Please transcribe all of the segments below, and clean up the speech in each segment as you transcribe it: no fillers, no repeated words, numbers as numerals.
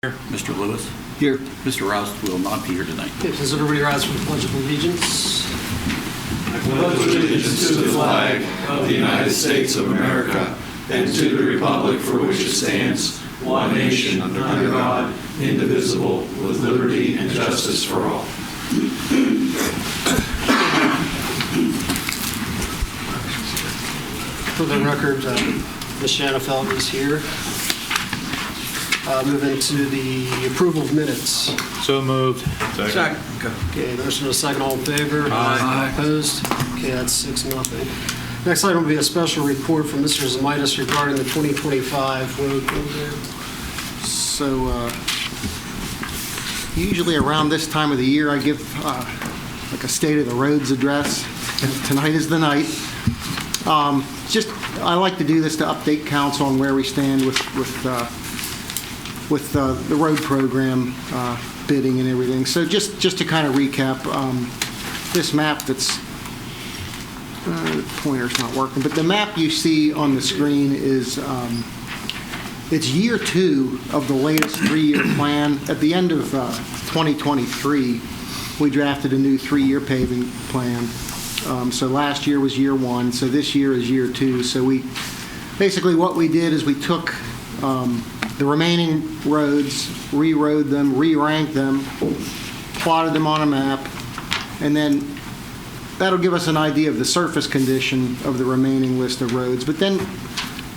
Here. Mr. Lewis. Here. Mr. Rouse will not be here tonight. Okay, does everybody rise for the Pledge of Allegiance? I pledge allegiance to the flag of the United States of America and to the republic for which it stands, one nation under God, indivisible, with liberty and justice for all. For the record, Ms. Shanafelt is here. Move into the approval of minutes. So moved. Second. Okay, motion and a second. All in favor? Aye. Opposed? Okay, that's 6-0. Next item will be a special report from Mr. Zamitis regarding the 2025 road program. So usually around this time of the year, I give like a state of the roads address, and tonight is the night. I like to do this to update council on where we stand with the road program bidding and everything. So just to kind of recap, this map that's the pointer's not working, but the map you see on the screen is it's year 2 of the latest 3-year plan. At the end of 2023, we drafted a new 3-year paving plan. So last year was year 1, so this year is year 2. So we basically what we did is we took the remaining roads, re-road them, re-ranked them, plotted them on a map, and then that'll give us an idea of the surface condition of the remaining list of roads. But then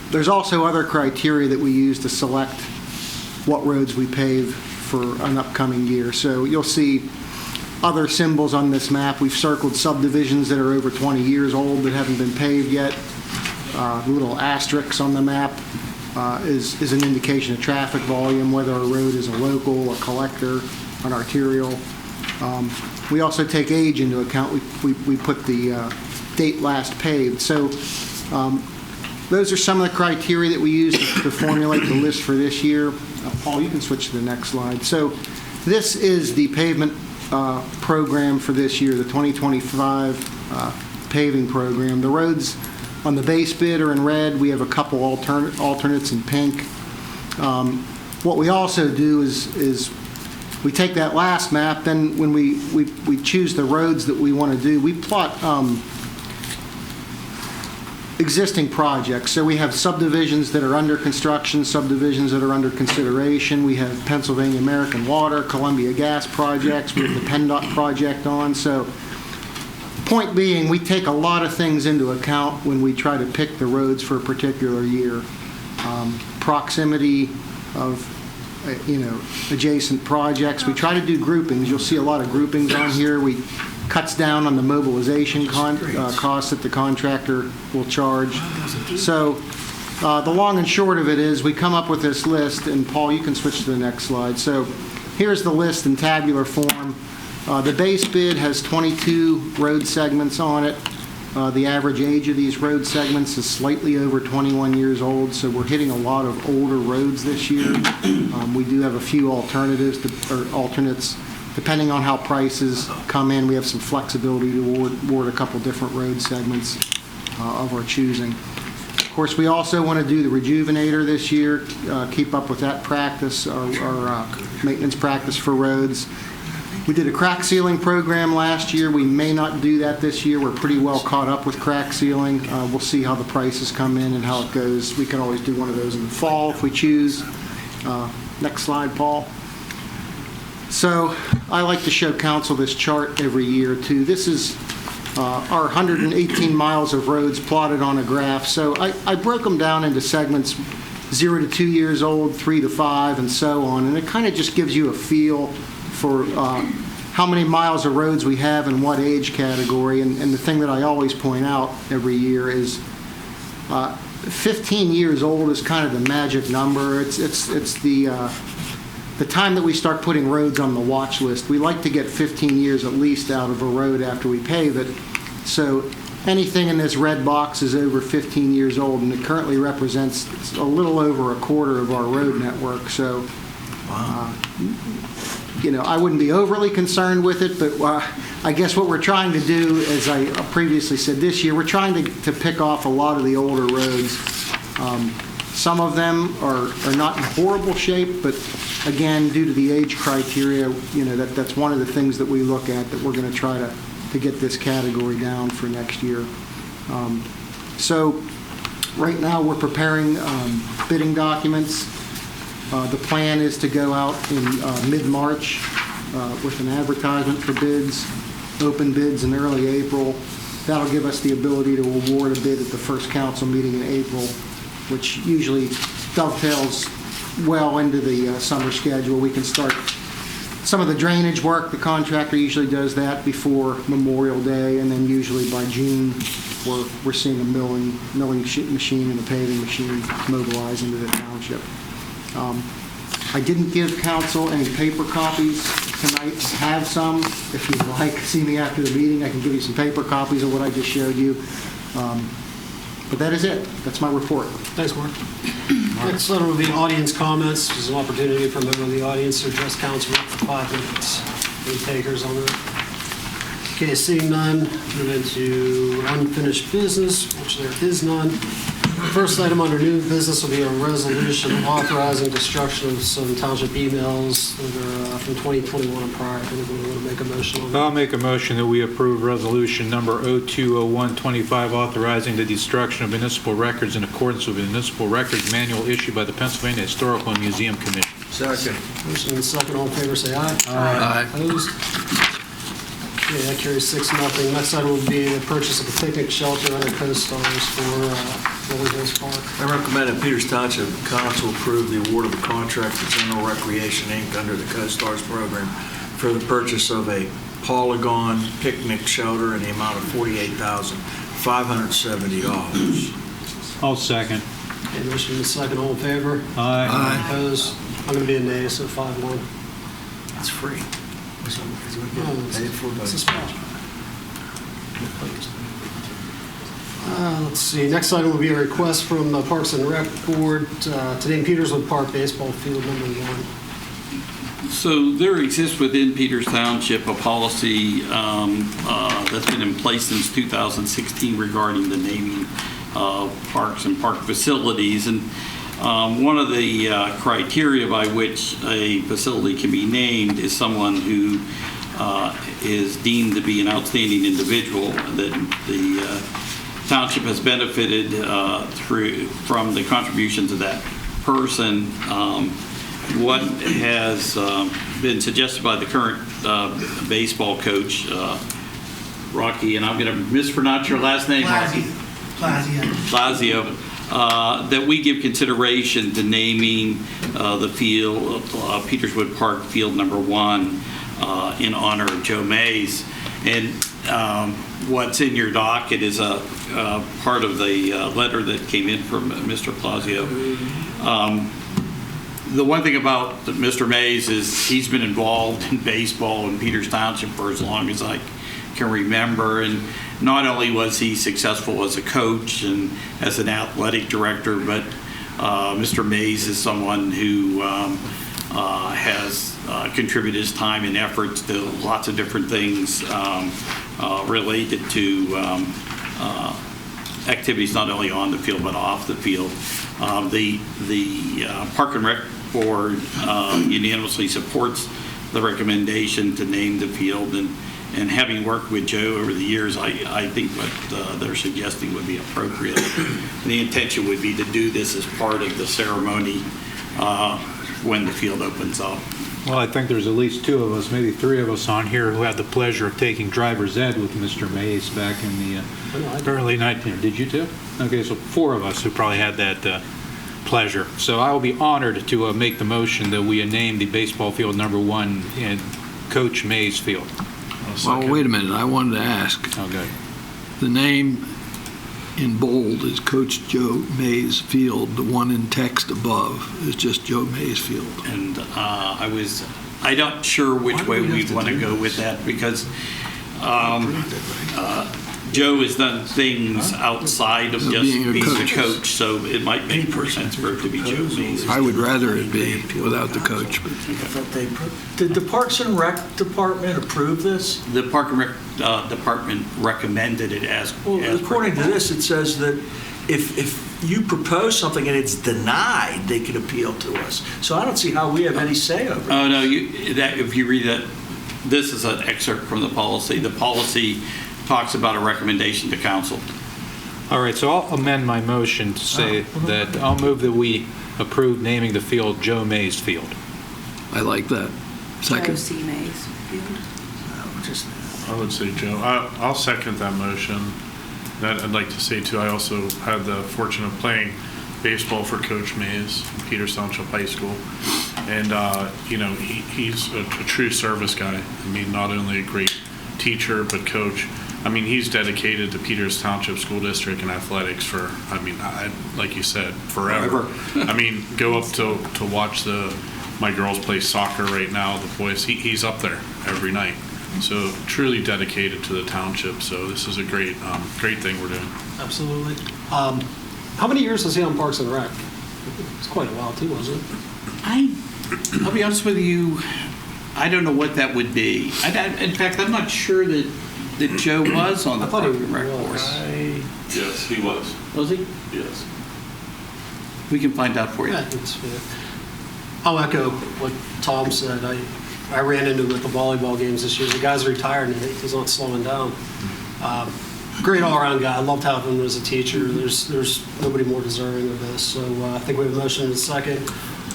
there's also other criteria that we use to select what roads we pave for an upcoming year. So you'll see other symbols on this map. We've circled subdivisions that are over 20 years old that haven't been paved yet. Little asterisks on the map is an indication of traffic volume, whether a road is a local, a collector, an arterial. We also take age into account. We put the date last paved. So those are some of the criteria that we use to formulate the list for this year. Paul, you can switch to the next slide. So this is the pavement program for this year, the 2025 paving program. The roads on the base bid are in red. We have a couple alternates in pink. What we also do is we take that last map, then when we choose the roads that we want to do, we plot existing projects. So we have subdivisions that are under construction, subdivisions that are under consideration. We have Pennsylvania American Water, Columbia Gas projects. We have the PennDOT project on. So point being, we take a lot of things into account when we try to pick the roads for a particular year. Proximity of adjacent projects. We try to do groupings. You'll see a lot of groupings on here. We cuts down on the mobilization costs that the contractor will charge. So the long and short of it is we come up with this list, and Paul, you can switch to the next slide. So here's the list in tabular form. The base bid has 22 road segments on it. The average age of these road segments is slightly over 21 years old, so we're hitting a lot of older roads this year. We do have a few alternates. Depending on how prices come in, we have some flexibility to award a couple different road segments of our choosing. Of course, we also want to do the rejuvenator this year, keep up with that practice, our maintenance practice for roads. We did a crack sealing program last year. We may not do that this year. We're pretty well caught up with crack sealing. We'll see how the prices come in and how it goes. We can always do one of those in the fall if we choose. Next slide, Paul. So I like to show council this chart every year too. This is our 118 miles of roads plotted on a graph. So I broke them down into segments 0 to 2 years old, 3 to 5, and so on. And it kind of just gives you a feel for how many miles of roads we have in what age category. And the thing that I always point out every year is 15 years old is kind of the magic number. It's the time that we start putting roads on the watch list. We like to get 15 years at least out of a road after we pave it. So anything in this red box is over 15 years old, and it currently represents a little over a quarter of our road network. So, I wouldn't be overly concerned with it, but I guess what we're trying to do, as I previously said, this year, we're trying to pick off a lot of the older roads. Some of them are not in horrible shape, but again, due to the age criteria, that's one of the things that we look at, that we're going to try to get this category down for next year. So right now, we're preparing bidding documents. The plan is to go out in mid-March with an advertisement for bids, open bids in early April. That'll give us the ability to award a bid at the first council meeting in April, which usually dovetails well into the summer schedule. We can start some of the drainage work. The contractor usually does that before Memorial Day, and then usually by June, we're seeing a milling machine and a paving machine mobilize into the township. I didn't give council any paper copies tonight. I have some. If you'd like, see me after the meeting. I can give you some paper copies of what I just showed you. But that is it. That's my report. Thanks, Mark. Next item will be audience comments. This is an opportunity for a member of the audience to address council for 5 minutes. Any takers on that? Okay, seeing none, move into unfinished business, which there is none. First item under new business will be a resolution authorizing destruction of some township emails that are from 2021 and prior. If anyone want to make a motion on that? I'll make a motion that we approve resolution number 020125, authorizing the destruction of municipal records in accordance with the Municipal Records Manual issued by the Pennsylvania Historical and Museum Commission. Second. Motion and second, all in favor, say aye. Aye. Opposed? Okay, that carries 6-0. Next item will be the purchase of a picnic shelter under co-stars for Rolling Hills Park. I recommend that Peters Township Council approve the award of a contract to General Recreation, Inc. under the Co-Stars program for the purchase of a Polygon picnic shelter in the amount of $48,570. I'll second. Okay, motion and second, all in favor? Aye. Opposed? I'm going to be a nay, so 5-1. It's free. It's a spot. Let's see, next item will be a request from the Parks and Rec Board to name Peterswood Park Baseball Field number 1. So there exists within Peters Township a policy that's been in place since 2016 regarding the naming of parks and park facilities. And one of the criteria by which a facility can be named is someone who is deemed to be an outstanding individual that the township has benefited from the contributions of that person. What has been suggested by the current baseball coach, Rocky, and I'm going to mispronounce your last name, Lazio, that we give consideration to naming the field, Peterswood Park Field number 1, in honor of Joe Mays. And what's in your docket is a part of the letter that came in from Mr. Plazio. The one thing about Mr. Mays is he's been involved in baseball in Peters Township for as long as I can remember, and not only was he successful as a coach and as an athletic director, but Mr. Mays is someone who has contributed his time and efforts to lots of different things related to activities not only on the field but off the field. The Park and Rec Board unanimously supports the recommendation to name the field, and having worked with Joe over the years, I think what they're suggesting would be appropriate. The intention would be to do this as part of the ceremony when the field opens up. Well, I think there's at least 2 of us, maybe 3 of us on here who had the pleasure of taking driver's ed with Mr. Mays back in the early 1900s. Did you too? Okay, so 4 of us who probably had that pleasure. So I will be honored to make the motion that we name the baseball field number 1 in Coach Mays Field. Well, wait a minute. I wanted to ask. Okay. The name in bold is Coach Joe Mays Field. The one in text above is just Joe Mays Field. And I'm not sure which way we'd want to go with that, because Joe has done things outside of just being a coach, so it might make more sense for it to be Joe Mays. I would rather it be without the coach. But Did the Parks and Rec Department approve this? The Park and Rec Department recommended it as. Well, according to this, it says that if you propose something and it's denied, they could appeal to us. So I don't see how we have any say over it. Oh, no, if you read that, this is an excerpt from the policy. The policy talks about a recommendation to council. All right, so I'll amend my motion to say that I'll move that we approve naming the field Joe Mays Field. I like that. Joe Second. C. Mays Field. I would say Joe. I'll second that motion. That I'd like to say too, I also had the fortune of playing baseball for Coach Mays, Peters Township High School. And, he's a true service guy. I mean, not only a great teacher, but coach. I mean, he's dedicated to Peters Township School District and athletics for, like you said, forever. I mean, go up to watch my girls play soccer right now, the boys, he's up there every night. So truly dedicated to the township. So this is a great thing we're doing. Absolutely. How many years was he on Parks and Rec? It's quite a while too, wasn't it? I'll be honest with you, I don't know what that would be. In fact, I'm not sure that Joe was on the I thought Park he and Rec was. course. Yes, he was. Was he? Yes. We can find out for you. Yeah, it's fair. I'll echo what Tom said. I ran into him at the volleyball games this year. The guy's retired and he's not slowing down. Great all-around guy. I loved having him as a teacher. There's nobody more deserving of this. So I think we have a motion and a second.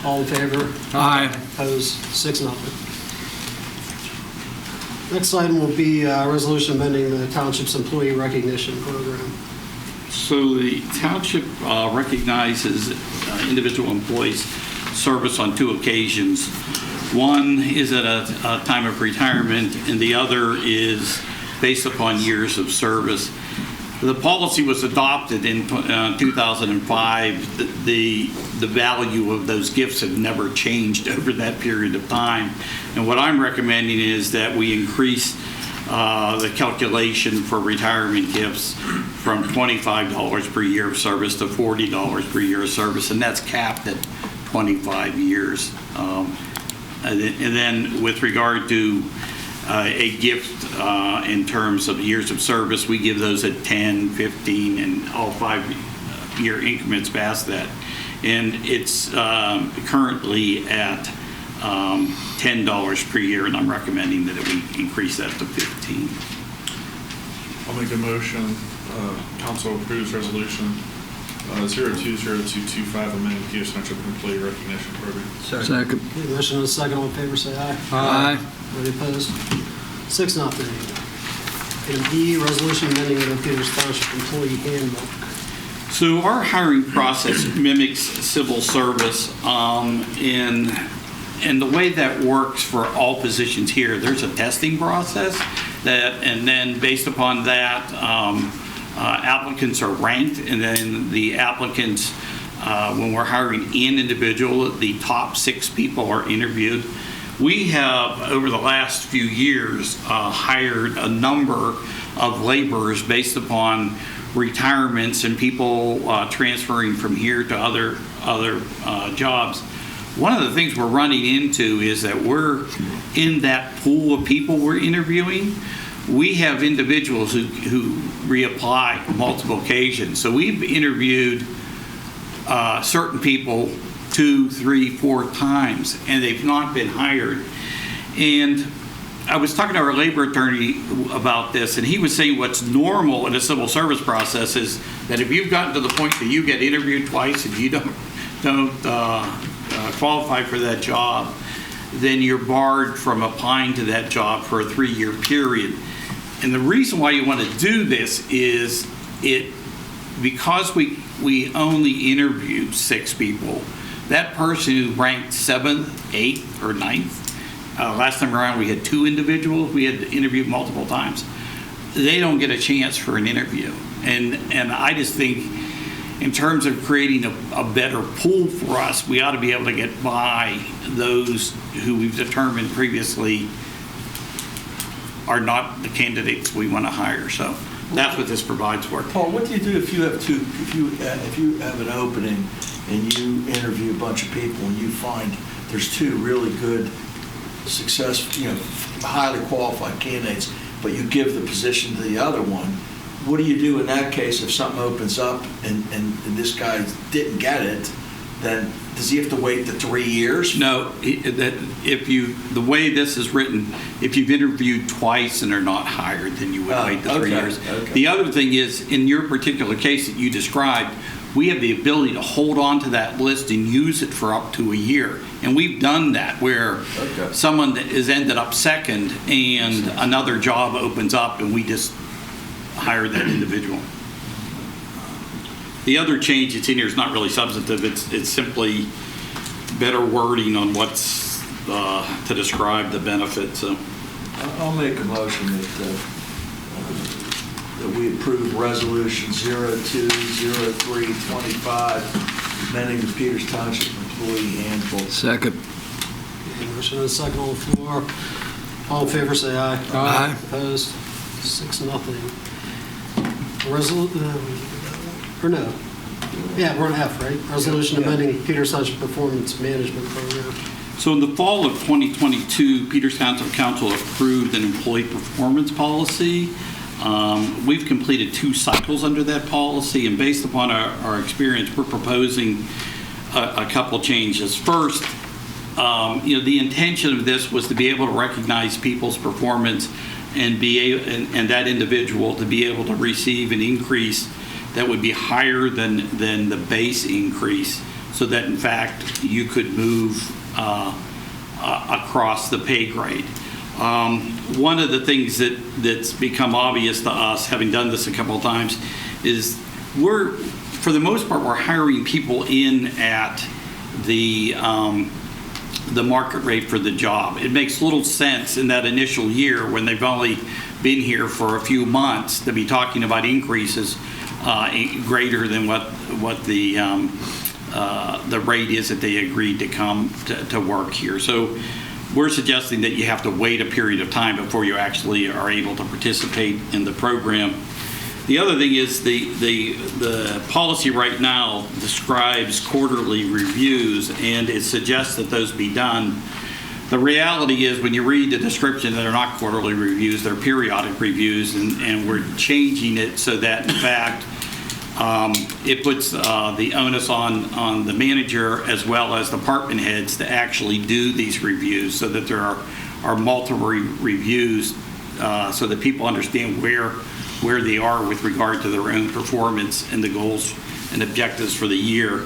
All in favor? Aye. Opposed? 6-0. Next item will be a resolution amending the township's employee recognition program. So the township recognizes individual employees' service on 2 occasions. One is at a time of retirement, and the other is based upon years of service. The policy was adopted in 2005. The value of those gifts have never changed over that period of time. And what I'm recommending is that we increase the calculation for retirement gifts from $25 per year of service to $40 per year of service, and that's capped at 25 years. And then with regard to a gift in terms of years of service, we give those at 10, 15, and all 5-year increments past that. And it's currently at $10 per year, and I'm recommending that we increase that to 15. I'll make a motion. Council approves resolution 020225, amending Peters Township Employee Recognition Program. Second. Okay, motion and a second. All in favor, say aye. Aye. Any opposed? 6-0. Item E, resolution amending the Peters Township Employee Handbook. So our hiring process mimics civil service, and the way that works for all positions here, there's a testing process and then based upon that, applicants are ranked, and then the applicants, when we're hiring an individual, the top 6 people are interviewed. We have, over the last few years, hired a number of laborers based upon retirements and people transferring from here to other jobs. One of the things we're running into is that we're in that pool of people we're interviewing. We have individuals who reapply multiple occasions. So we've interviewed certain people 2, 3, 4 times, and they've not been hired. And I was talking to our labor attorney about this, and he was saying what's normal in a civil service process is that if you've gotten to the point that you get interviewed twice and you don't qualify for that job, then you're barred from applying to that job for a 3-year period. And the reason why you want to do this is because we only interview 6 people. That person who ranked 7th, 8th, or 9th, last time around we had 2 individuals we had interviewed multiple times. They don't get a chance for an interview. And I just think in terms of creating a better pool for us, we ought to be able to get by those who we've determined previously are not the candidates we want to hire. So that's what this provides for. Paul, what do you do if you have if you have an opening and you interview a bunch of people and you find there's 2 really good, successful, highly qualified candidates, but you give the position to the other one? what do you do in that case if something opens up and this guy didn't get it? Then does he have to wait the 3 years? No, the way this is written, if you've interviewed twice and are not hired, then you would wait the 3 okay, years. okay. The other thing is, in your particular case that you described, we have the ability to hold on to that list and use it for up to a year. And we've done that where Okay. someone that has ended up second and another job opens up and we just hire that individual. The other change that's in here is not really substantive. It's simply better wording on what's to describe the benefit. So I'll make a motion that we approve Resolution 020325, amending the Peters Township Employee Handbook. Second. Okay, motion and a second on the floor. All in favor, say aye. Aye. Opposed? 6-0. Or no? Yeah, we're on F, right? Resolution amending Peters Township Performance Management Program. So in the fall of 2022, Peters Township Council approved an employee performance policy. We've completed 2 cycles under that policy, and based upon our experience, we're proposing a couple changes. First, the intention of this was to be able to recognize people's performance and and that individual to be able to receive an increase that would be higher than the base increase, so that in fact you could move across the pay grade. One of the things that's become obvious to us, having done this a couple of times, is for the most part, we're hiring people in at the market rate for the job. It makes little sense in that initial year when they've only been here for a few months to be talking about increases greater than what the rate is that they agreed to come to work here. So we're suggesting that you have to wait a period of time before you actually are able to participate in the program. The other thing is the policy right now describes quarterly reviews, and it suggests that those be done. The reality is, when you read the description, they're not quarterly reviews, they're periodic reviews, and we're changing it so that, in fact, it puts the onus on the manager as well as department heads to actually do these reviews, so that there are multiple reviews so that people understand where they are with regard to their own performance and the goals and objectives for the year.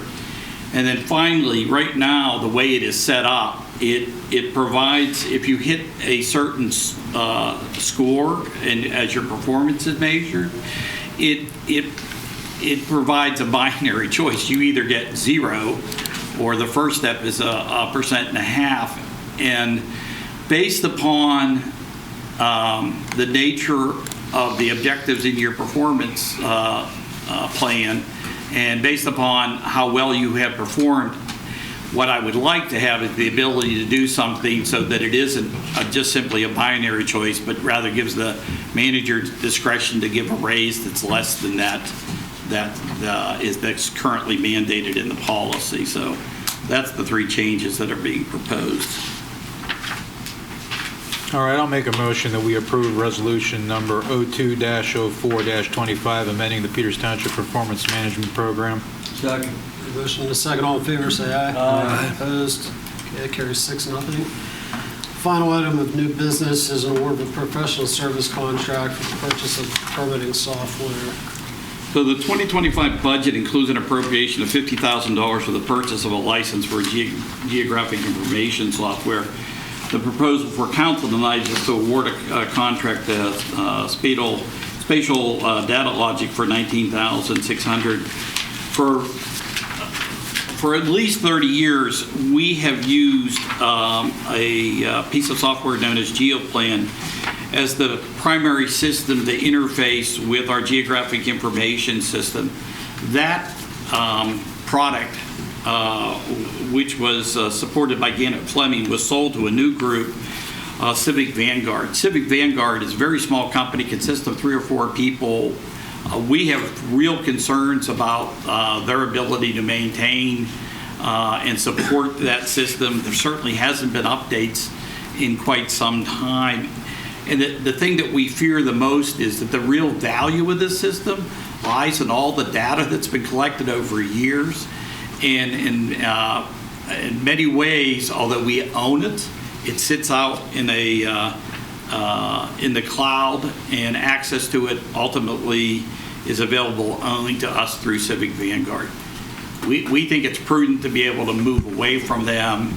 And then finally, right now, the way it is set up, it provides, if you hit a certain score and as your performance is measured, it provides a binary choice. You either get 0, or the first step is a 1.5%. And based upon the nature of the objectives in your performance plan, and based upon how well you have performed, what I would like to have is the ability to do something so that it isn't just simply a binary choice, but rather gives the manager discretion to give a raise that's less than that's currently mandated in the policy. So that's the 3 changes that are being proposed. All right, I'll make a motion that we approve resolution number 02-04-25, amending the Peters Township Performance Management Program. Second. Motion and a second. All in favor, say aye. Aye. Opposed? Okay, that carries 6-0. Final item of new business is an award of a professional service contract for the purchase of permitting software. So the 2025 budget includes an appropriation of $50,000 for the purchase of a license for geographic information software. The proposal for council tonight is to award a contract to Spatial Data Logic for $19,600. For at least 30 years, we have used a piece of software known as GeoPlan as the primary system to interface with our geographic information system. That product, which was supported by Gannett Fleming, was sold to a new group, Civic Vanguard. Civic Vanguard is a very small company, consists of 3 or 4 people. We have real concerns about their ability to maintain and support that system. There certainly hasn't been updates in quite some time. And the thing that we fear the most is that the real value of this system lies in all the data that's been collected over years. And in many ways, although we own it, it sits out in the cloud, and access to it ultimately is available only to us through Civic Vanguard. We think it's prudent to be able to move away from them.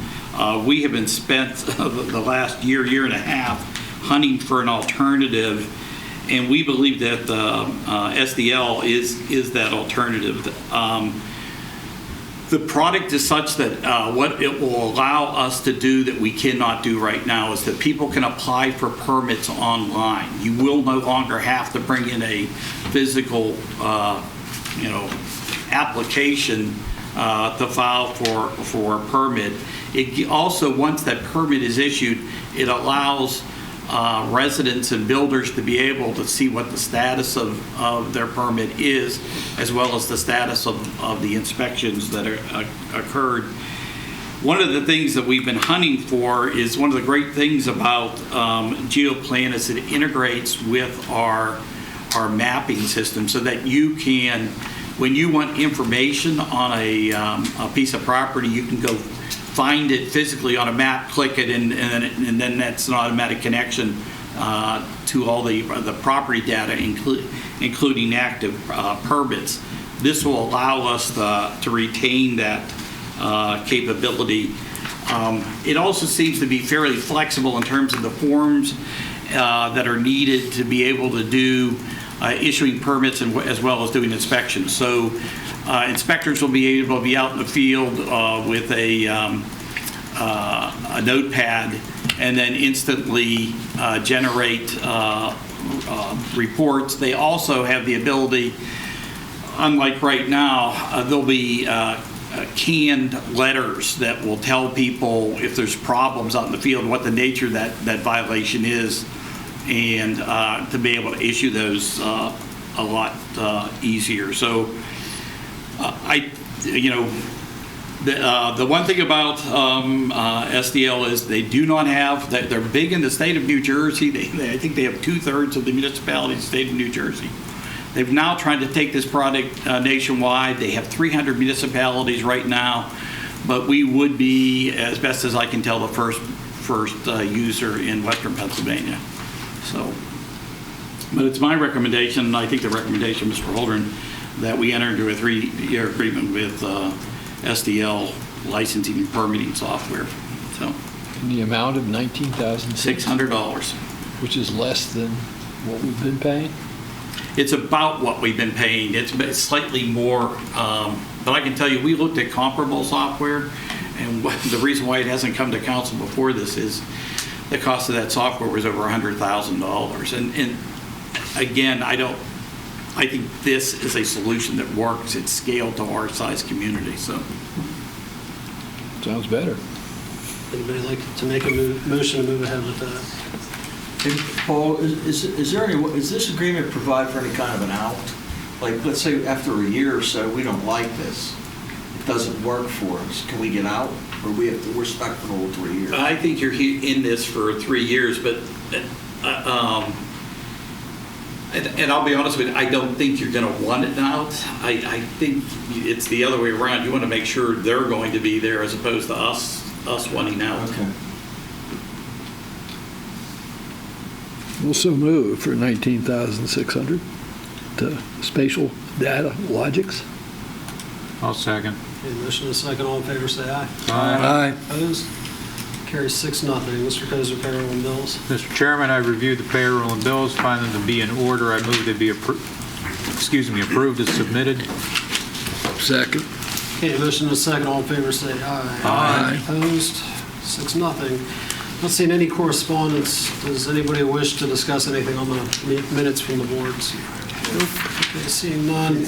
We have been spent the last year and a half hunting for an alternative, and we believe that SDL is that alternative. The product is such that what it will allow us to do that we cannot do right now is that people can apply for permits online. You will no longer have to bring in a physical, application to file for a permit. It also, once that permit is issued, it allows residents and builders to be able to see what the status of their permit is, as well as the status of the inspections that occurred. One of the things that we've been hunting for is one of the great things about GeoPlan is it integrates with our mapping system, so that you can, when you want information on a piece of property, you can go find it physically on a map, click it, and then that's an automatic connection to all the property data, including active permits. This will allow us to retain that capability. It also seems to be fairly flexible in terms of the forms that are needed to be able to do issuing permits as well as doing inspections. So inspectors will be able to be out in the field with a notepad and then instantly generate reports. They also have the ability, unlike right now, there'll be canned letters that will tell people if there's problems out in the field, what the nature of that violation is, and to be able to issue those a lot easier. So the one thing about SDL is they do not have, they're big in the state of New Jersey. I think they have 2/3 of the municipalities in the state of New Jersey. They've now tried to take this product nationwide. They have 300 municipalities right now, but we would be, as best as I can tell, the first user in Western Pennsylvania. So, but it's my recommendation, and I think the recommendation, Mr. Holdren, that we enter into a 3-year agreement with SDL licensing and permitting software. So, The amount of $19,600, $600. which is less than what we've been paying? It's about what we've been paying. It's slightly more, but I can tell you, we looked at comparable software, and the reason why it hasn't come to council before this is the cost of that software was over $100,000. And again, I think this is a solution that works. It's scaled to our size community. So, Sounds better. Anybody like to make a motion to move ahead with that? Hey, Paul, is this agreement provide for any kind of an out? Like, let's say after a year or so, we don't like this, it doesn't work for us, can we get out? Or we're stuck for the whole 3 years? I think you're in this for 3 years, but and I'll be honest with you, I don't think you're going to want it out. I think it's the other way around. You want to make sure they're going to be there as opposed to us wanting out. Okay. Also move for $19,600 to Spatial Data Logics. I'll second. Okay, motion and a second. All in favor, say aye. Aye. Opposed? Carries 6-0. Mr. Kozer, Payroll and Bills. Mr. Chairman, I reviewed the payroll and bills, find them to be in order. I move they be approved as submitted. Second. Okay, motion and a second. All in favor, say aye. Aye. Opposed? 6-0. Not seeing any correspondence. Does anybody wish to discuss anything on the minutes from the boards? Okay, seeing none.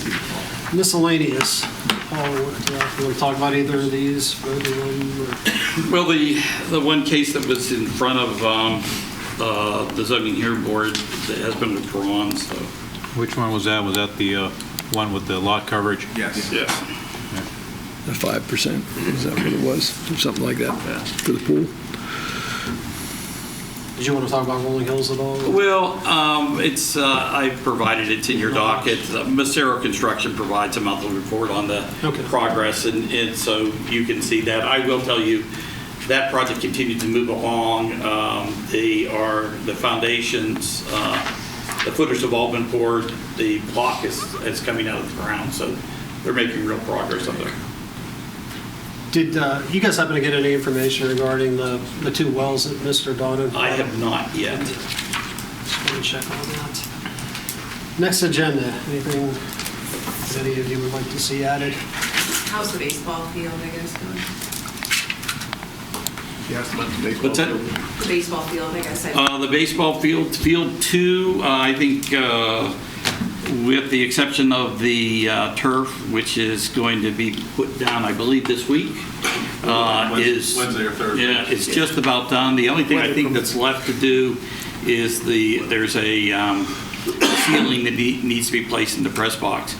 Miscellaneous. Paul, you want to talk about either of these? Both of them? Or? Well, the one case that was in front of the zoning hearing board that has been withdrawn. So, Which one was that? Was that the one with the lot coverage? Yes. yeah. The 5%, is that what it was? Or something like that Yeah. for the pool? Did you want to talk about Rolling Hills at all? Well, it's, I've provided, it's in your docket. Macero Construction provides a monthly report on the Okay. progress, and so you can see that. I will tell you, that project continued to move along. The foundations, the footers have all been poured. The block is coming out of the ground, so they're making real progress up there. Did you guys happen to get any information regarding the two wells that Mr. Donovan? I have not yet. Just want to check on that. Next agenda, anything that any of you would like to see added? How's the baseball field, I guess, going? Yes, about the baseball. What's that? The baseball field, I guess. The baseball field, Field 2, I think, with the exception of the turf, which is going to be put down, I believe, this week, is... Wednesday or Thursday. Yeah, it's just about done. The only thing I think that's left to do is there's a ceiling that needs to be placed in the press box.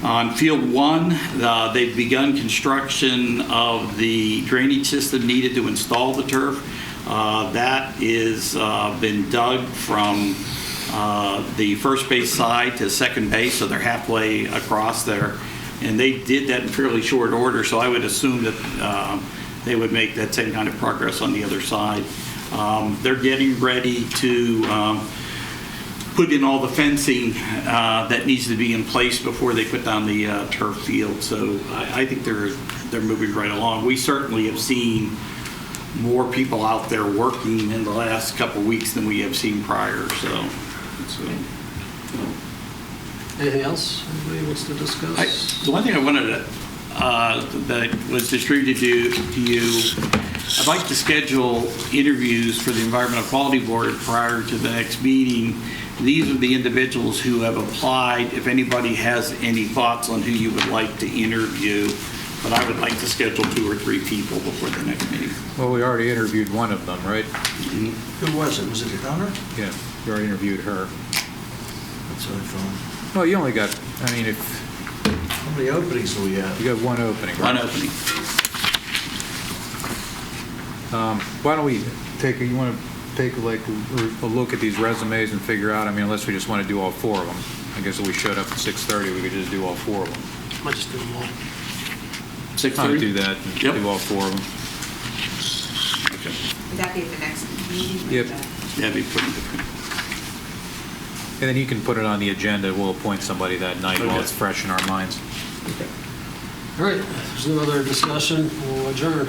On Field 1, they've begun construction of the drainage system needed to install the turf. That is been dug from the first base side to second base, so they're halfway across there. And they did that in fairly short order, so I would assume that they would make that same kind of progress on the other side. They're getting ready to put in all the fencing that needs to be in place before they put down the turf field. So I think they're moving right along. We certainly have seen more people out there working in the last couple of weeks than we have seen prior. So Anything else anybody wants to discuss? the one thing I wanted to, that was distributed to you, I'd like to schedule interviews for the Environmental Quality Board prior to the next meeting. These are the individuals who have applied. If anybody has any thoughts on who you would like to interview, but I would like to schedule 2 or 3 people before the next meeting. Well, we already interviewed one of them, right? Who was it? Was it the Donner? Yeah, we already interviewed her. That's what I thought. Well, you only got, I mean, if How many openings do we have? you got one opening, One right? opening. Why don't we take, you want to take like a look at these resumes and figure out, I mean, unless we just want to do all 4 of them. I guess if we showed up at 6:30, we could just do all 4 of them. Might just do them all. 6:30? Do that and Yep. do all 4 of them. Would that be at the next meeting? Yep. Yeah, be put in. And then you can put it on the agenda. We'll appoint somebody that night while Okay. it's fresh in our minds. All right, if there's no other discussion, we'll adjourn.